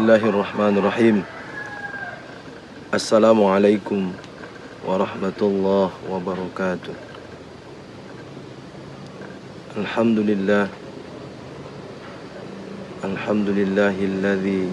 Bismillahirrahmanirrahim. Assalamualaikum warahmatullahi wabarakatuh. Alhamdulillah. Alhamdulillahilladzi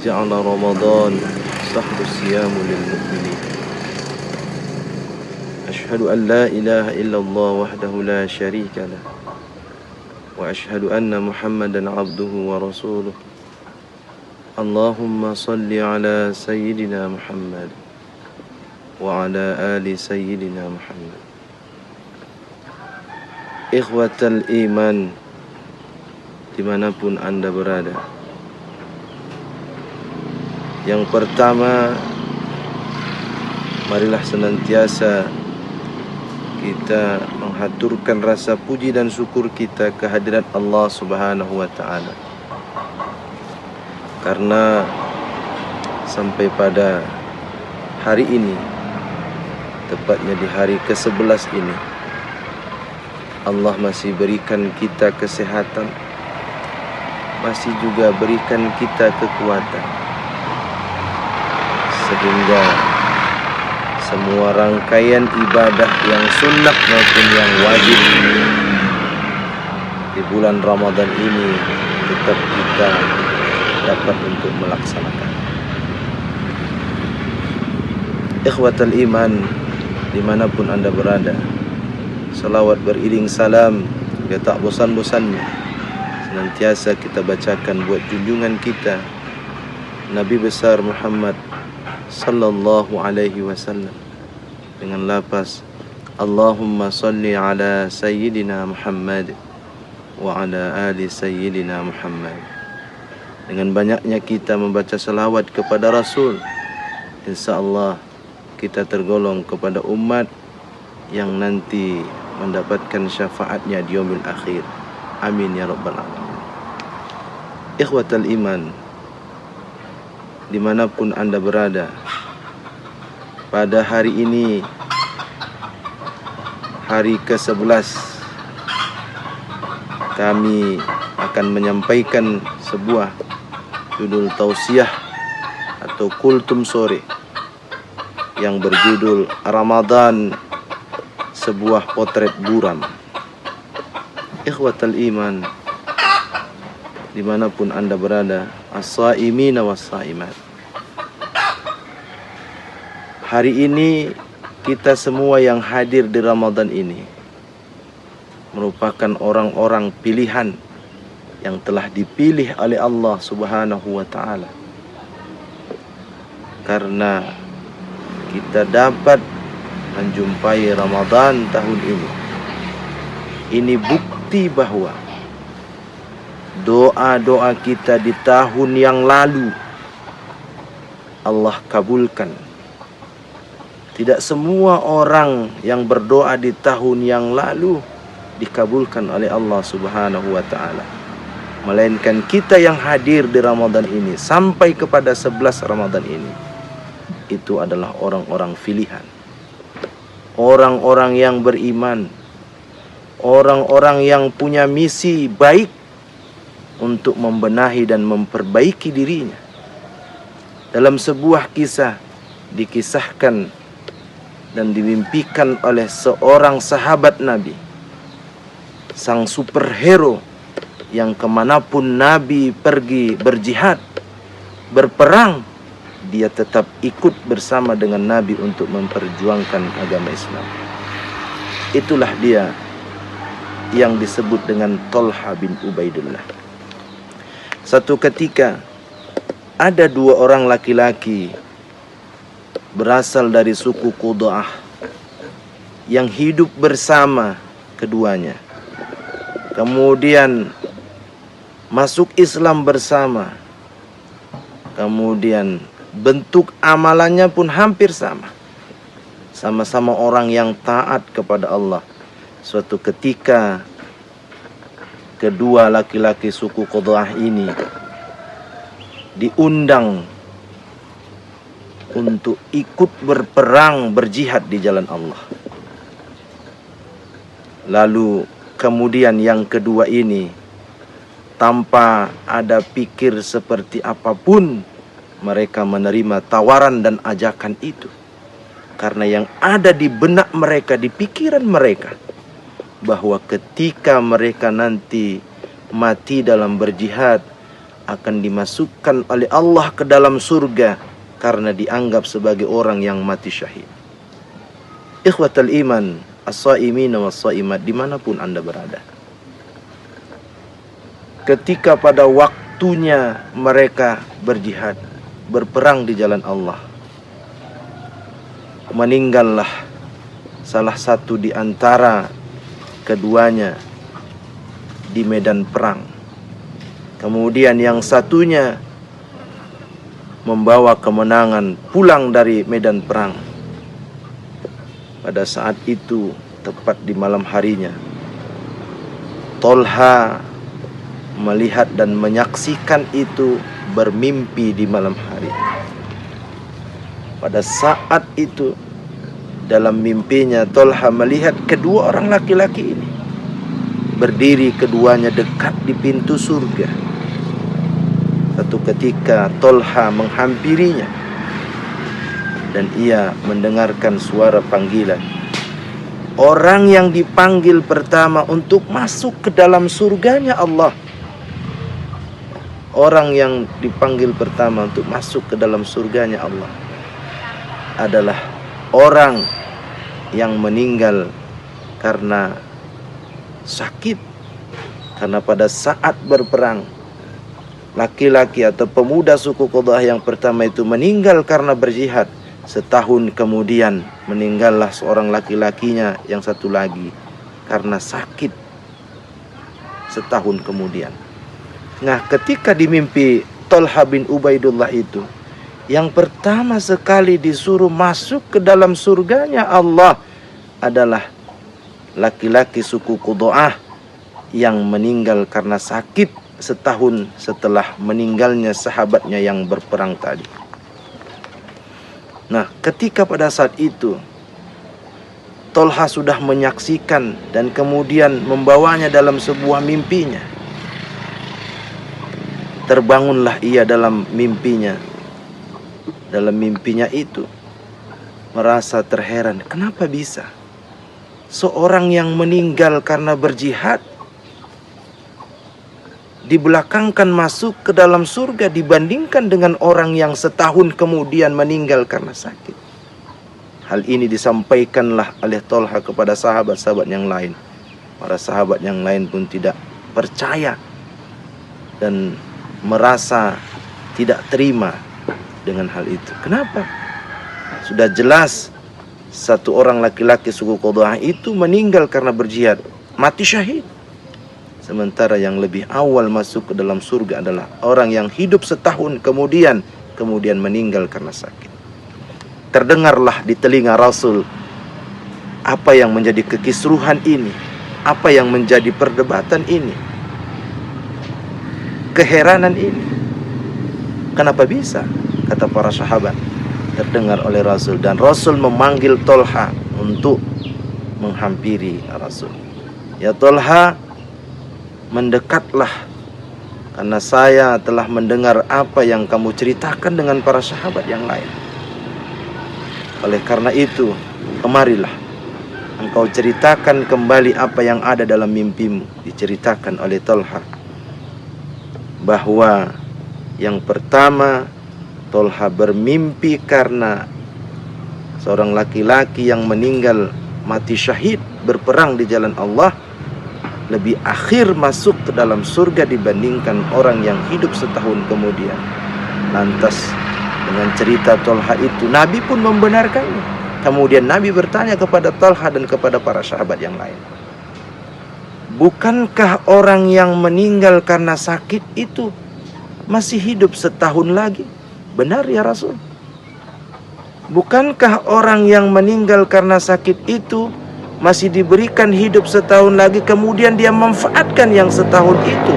ja'ala Ramadan sahru siyamu lil mu'minin. Ashhadu an la ilaha illallah wahdahu la syarika lah. Wa ashhadu anna Muhammadan abduhu wa rasuluh. Allahumma salli ala sayyidina Muhammad wa ala ali sayyidina Muhammad. Ikhwatal iman, dimanapun anda berada. Yang pertama, marilah senantiasa kita menghaturkan rasa puji dan syukur kita kehadirat Allah Subhanahu wa ta'ala. Karena sampai pada hari ini, tepatnya di hari ke-11 ini, Allah masih berikan kita kesehatan, masih juga berikan kita kekuatan, sehingga semua rangkaian ibadah yang sunnah maupun yang wajib di bulan Ramadan ini tetap kita dapat untuk melaksanakan. Ikhwatal iman, dimanapun anda berada, salawat beriring salam ya tak bosan-bosannya senantiasa kita bacakan buat junjungan kita Nabi besar Muhammad sallallahu alaihi wasallam dengan lafaz Allahumma salli ala sayyidina Muhammad wa ala ali sayyidina Muhammad. Dengan banyaknya kita membaca salawat kepada Rasul, insyaallah kita tergolong kepada umat yang nanti mendapatkan syafaatnya di yaumil akhir. Amin ya rabbal alamin. Ikhwatal iman, dimanapun anda berada, pada hari ini, hari ke-11, kami akan menyampaikan sebuah judul tausiah atau kultum sore yang berjudul Ramadan, sebuah potret buram. Ikhwatal iman, dimanapun anda berada, as-saimina was-saimat. Hari ini kita semua yang hadir di Ramadan ini merupakan orang-orang pilihan yang telah dipilih oleh Allah Subhanahu wa ta'ala. Karena kita dapat menjumpai Ramadan tahun ini. Ini bukti bahwa doa-doa kita di tahun yang lalu Allah kabulkan. Tidak semua orang yang berdoa di tahun yang lalu dikabulkan oleh Allah Subhanahu wa ta'ala, melainkan kita yang hadir di Ramadan ini sampai kepada 11 Ramadan ini, itu adalah orang-orang pilihan, orang-orang yang beriman, orang-orang yang punya misi baik untuk membenahi dan memperbaiki dirinya. Dalam sebuah kisah dikisahkan dan dimimpikan oleh seorang sahabat Nabi, sang superhero yang kemanapun Nabi pergi berjihad, berperang, dia tetap ikut bersama dengan Nabi untuk memperjuangkan agama Islam. Itulah dia yang disebut dengan Thalha bin Ubaidillah. Satu ketika ada dua orang laki-laki berasal dari suku Qudaah yang hidup bersama keduanya, kemudian masuk Islam bersama, kemudian bentuk amalannya pun hampir sama. Sama-sama orang yang taat kepada Allah. Suatu ketika kedua laki-laki suku Qudaah ini diundang untuk ikut berperang, berjihad di jalan Allah. Lalu kemudian yang kedua ini tanpa ada pikir seperti apapun mereka menerima tawaran dan ajakan itu. Karena yang ada di benak mereka, di pikiran mereka, bahwa ketika mereka nanti mati dalam berjihad akan dimasukkan oleh Allah ke dalam surga karena dianggap sebagai orang yang mati syahid. Ikhwatal iman, as-saimin was-saimat, dimanapun Anda berada, ketika pada waktunya mereka berjihad, berperang di jalan Allah, meninggallah salah satu di antara keduanya di medan perang. Kemudian yang satunya membawa kemenangan pulang dari medan perang. Pada saat itu, tepat di malam harinya, Tolha melihat dan menyaksikan itu, bermimpi di malam hari. Pada saat itu, dalam mimpinya Tolha melihat kedua orang laki-laki ini berdiri keduanya dekat di pintu surga. Satu ketika Tolha menghampirinya dan ia mendengarkan suara panggilan. Orang yang dipanggil pertama untuk masuk ke dalam surganya Allah. Orang yang dipanggil pertama untuk masuk ke dalam surganya Allah adalah orang yang meninggal karena sakit. Karena pada saat berperang, laki-laki atau pemuda suku Qudah yang pertama itu meninggal karena berjihad. Setahun kemudian meninggallah seorang laki-lakinya yang satu lagi karena sakit. Setahun kemudian. Nah, ketika di mimpi Tolha bin Ubaidullah itu, yang pertama sekali disuruh masuk ke dalam surganya Allah adalah laki-laki suku Qudah yang meninggal karena sakit setahun setelah meninggalnya sahabatnya yang berperang tadi. Nah, ketika pada saat itu Tolha sudah menyaksikan dan kemudian membawanya dalam sebuah mimpinya, terbangunlah ia dalam mimpinya. Dalam mimpinya itu merasa terheran, kenapa bisa seorang yang meninggal karena berjihad dibelakangkan masuk ke dalam surga dibandingkan dengan orang yang setahun kemudian meninggal karena sakit. Hal ini disampaikanlah oleh Tolha kepada sahabat-sahabat yang lain. Para sahabat yang lain pun tidak percaya dan merasa tidak terima dengan hal itu. Kenapa? Sudah jelas satu orang laki-laki suku Qudah itu meninggal karena berjihad, mati syahid. Sementara yang lebih awal masuk ke dalam surga adalah orang yang hidup setahun kemudian meninggal karena sakit. Terdengarlah di telinga Rasul apa yang menjadi kekisruhan ini, apa yang menjadi perdebatan ini, keheranan ini. Kenapa bisa? Kata para sahabat, terdengar oleh Rasul, dan Rasul memanggil Tolha untuk menghampiri Rasul. Ya Tolha, mendekatlah, karena saya telah mendengar apa yang kamu ceritakan dengan para sahabat yang lain. Oleh karena itu, kemarilah engkau ceritakan kembali apa yang ada dalam mimpimu. Diceritakan oleh Tolha bahwa yang pertama, Tolha bermimpi karena seorang laki-laki yang meninggal mati syahid berperang di jalan Allah lebih akhir masuk ke dalam surga dibandingkan orang yang hidup setahun kemudian. Lantas dengan cerita Tolha itu, Nabi pun membenarkannya. Kemudian Nabi bertanya kepada Tolha dan kepada para sahabat yang lain, bukankah orang yang meninggal karena sakit itu masih hidup setahun lagi? Benar ya Rasul. Bukankah orang yang meninggal karena sakit itu masih diberikan hidup setahun lagi, kemudian dia memanfaatkan yang setahun itu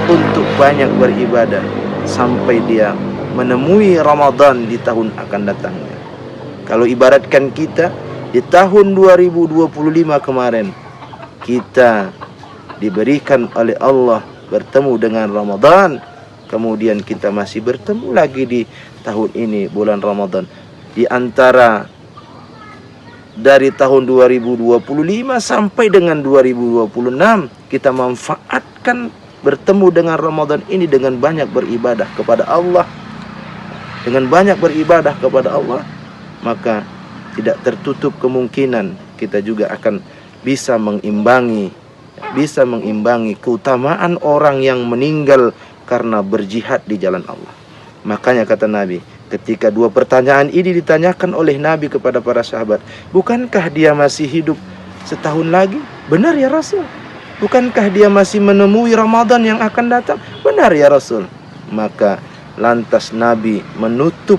untuk banyak beribadah sampai dia menemui Ramadan di tahun akan datangnya. Kalau ibaratkan kita di tahun 2025 kemarin, kita diberikan oleh Allah bertemu dengan Ramadan, kemudian kita masih bertemu lagi di tahun ini bulan Ramadan. Di antara dari tahun 2025 sampai dengan 2026 kita manfaatkan bertemu dengan Ramadan ini dengan banyak beribadah kepada Allah. Dengan banyak beribadah kepada Allah, maka tidak tertutup kemungkinan kita juga akan bisa mengimbangi keutamaan orang yang meninggal karena berjihad di jalan Allah. Makanya kata Nabi, ketika dua pertanyaan ini ditanyakan oleh Nabi kepada para sahabat, bukankah dia masih hidup setahun lagi? Benar ya Rasul. Bukankah dia masih menemui Ramadan yang akan datang? Benar ya Rasul. Maka lantas Nabi menutup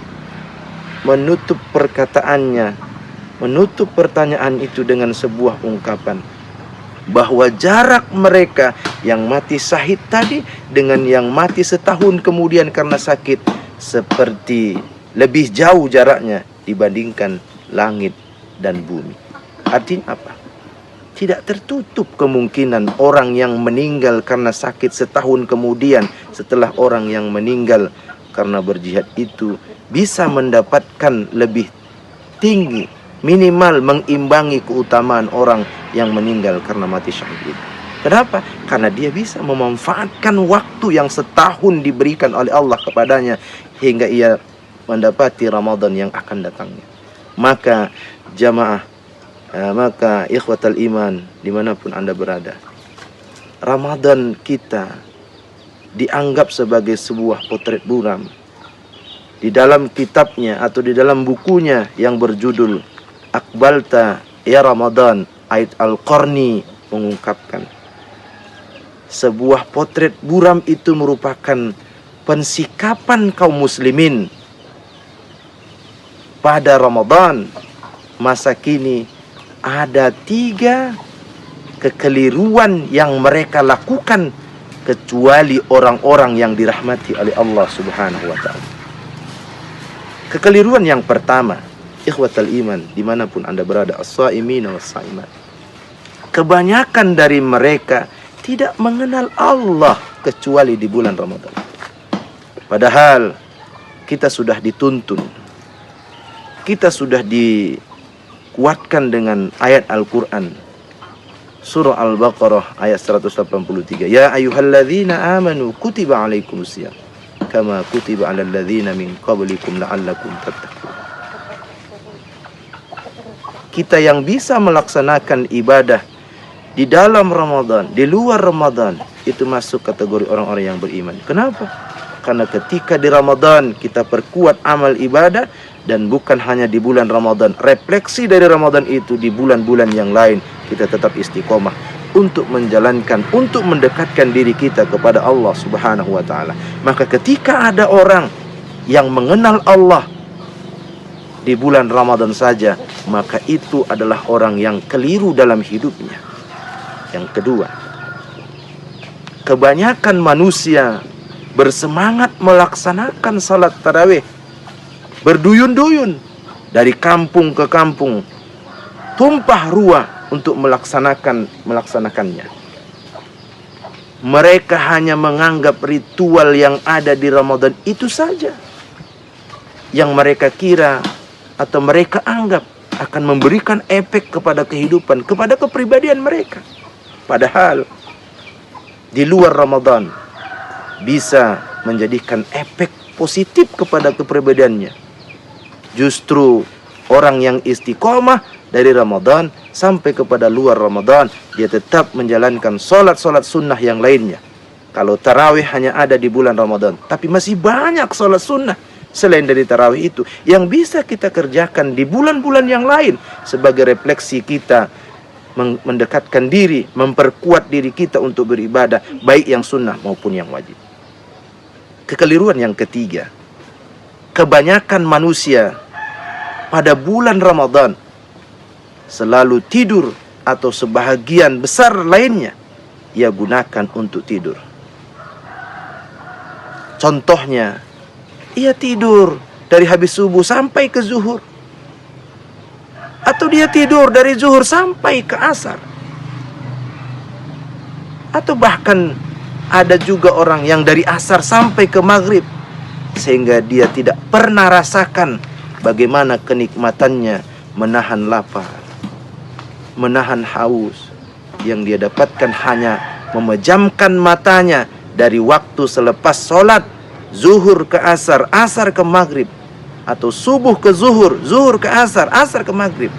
perkataannya, menutup pertanyaan itu dengan sebuah ungkapan, bahwa jarak mereka yang mati syahid tadi dengan yang mati setahun kemudian karena sakit seperti lebih jauh jaraknya dibandingkan langit dan bumi. Artinya apa? Tidak tertutup kemungkinan orang yang meninggal karena sakit setahun kemudian setelah orang yang meninggal karena berjihad itu bisa mendapatkan lebih tinggi, minimal mengimbangi keutamaan orang yang meninggal karena mati syahid. Kenapa? Karena dia bisa memanfaatkan waktu yang setahun diberikan oleh Allah kepadanya hingga ia mendapati Ramadan yang akan datangnya. Maka jamaah, maka ikhwatal iman dimanapun Anda berada, Ramadan kita dianggap sebagai sebuah potret buram. Di dalam kitabnya atau di dalam bukunya yang berjudul Aqbalta ya Ramadan, Aid Al-Qarni mengungkapkan, sebuah potret buram itu merupakan pensikapan kaum muslimin pada Ramadan masa kini. Ada 3 kekeliruan yang mereka lakukan kecuali orang-orang yang dirahmati oleh Allah Subhanahu wa ta'ala. Kekeliruan yang pertama, ikhwatal iman dimanapun Anda berada, as-saimina was-saimat, kebanyakan dari mereka tidak mengenal Allah kecuali di bulan Ramadan. Padahal kita sudah dituntun, kita sudah dikuatkan dengan ayat Al-Quran. Surah Al-Baqarah ayat 183. Ya ayyuhalladzina amanu kutiba alaikumusiyam kama kutiba alal ladzina min qablikum la'allakum tattaqun. Kita yang bisa melaksanakan ibadah di dalam Ramadan, di luar Ramadan, itu masuk kategori orang-orang yang beriman. Kenapa? Karena ketika di Ramadan kita perkuat amal ibadah, dan bukan hanya di bulan Ramadan, refleksi dari Ramadan itu di bulan-bulan yang lain kita tetap istiqomah untuk menjalankan, untuk mendekatkan diri kita kepada Allah Subhanahu wa ta'ala. Maka ketika ada orang yang mengenal Allah di bulan Ramadan saja, maka itu adalah orang yang keliru dalam hidupnya. Yang kedua, kebanyakan manusia bersemangat melaksanakan salat tarawih, berduyun-duyun dari kampung ke kampung, tumpah ruah untuk melaksanakannya. Mereka hanya menganggap ritual yang ada di Ramadan itu saja yang mereka kira atau mereka anggap akan memberikan efek kepada kehidupan, kepada kepribadian mereka. Padahal di luar Ramadan bisa menjadikan efek positif kepada kepribadiannya. Justru orang yang istiqomah dari Ramadan sampai kepada luar Ramadan, dia tetap menjalankan solat-solat sunnah yang lainnya. Kalau tarawih hanya ada di bulan Ramadan, tapi masih banyak solat sunnah selain dari tarawih itu yang bisa kita kerjakan di bulan-bulan yang lain sebagai refleksi kita mendekatkan diri, memperkuat diri kita untuk beribadah, baik yang sunnah maupun yang wajib. Kekeliruan yang ketiga, kebanyakan manusia pada bulan Ramadan selalu tidur atau sebahagian besar lainnya ia gunakan untuk tidur. Contohnya, ia tidur dari habis subuh sampai ke zuhur, atau dia tidur dari zuhur sampai ke asar, atau bahkan ada juga orang yang dari asar sampai ke maghrib, sehingga dia tidak pernah rasakan bagaimana kenikmatannya menahan lapar, menahan haus. Yang dia dapatkan hanya memejamkan matanya dari waktu selepas sholat zuhur ke asar, asar ke maghrib, atau subuh ke zuhur, zuhur ke asar, asar ke maghrib.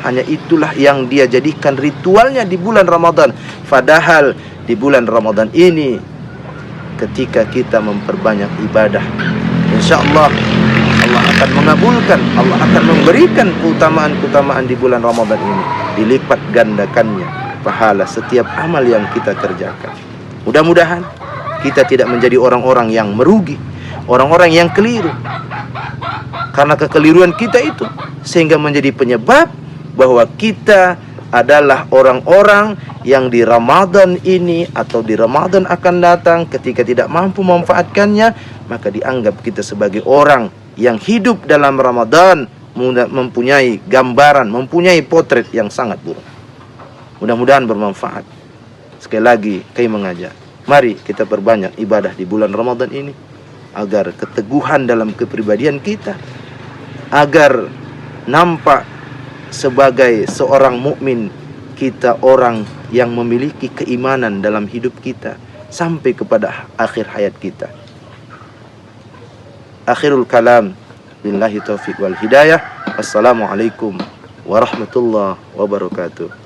Hanya itulah yang dia jadikan ritualnya di bulan Ramadan. Padahal di bulan Ramadan ini, ketika kita memperbanyak ibadah, insya Allah Allah akan mengabulkan, Allah akan memberikan keutamaan-keutamaan di bulan Ramadan ini. Dilipat gandakannya pahala setiap amal yang kita kerjakan. Mudah-mudahan kita tidak menjadi orang-orang yang merugi, orang-orang yang keliru. Karena kekeliruan kita itu sehingga menjadi penyebab bahwa kita adalah orang-orang yang di Ramadan ini atau di Ramadan akan datang, ketika tidak mampu memanfaatkannya, maka dianggap kita sebagai orang yang hidup dalam Ramadan mempunyai gambaran, mempunyai potret yang sangat buruk. Mudah-mudahan bermanfaat. Sekali lagi kami mengajak, mari kita perbanyak ibadah di bulan Ramadan ini, agar keteguhan dalam kepribadian kita, agar nampak sebagai seorang mukmin kita, orang yang memiliki keimanan dalam hidup kita sampai kepada akhir hayat kita. Akhirul kalam, billahi taufiq wal hidayah. Assalamualaikum warahmatullahi wabarakatuh.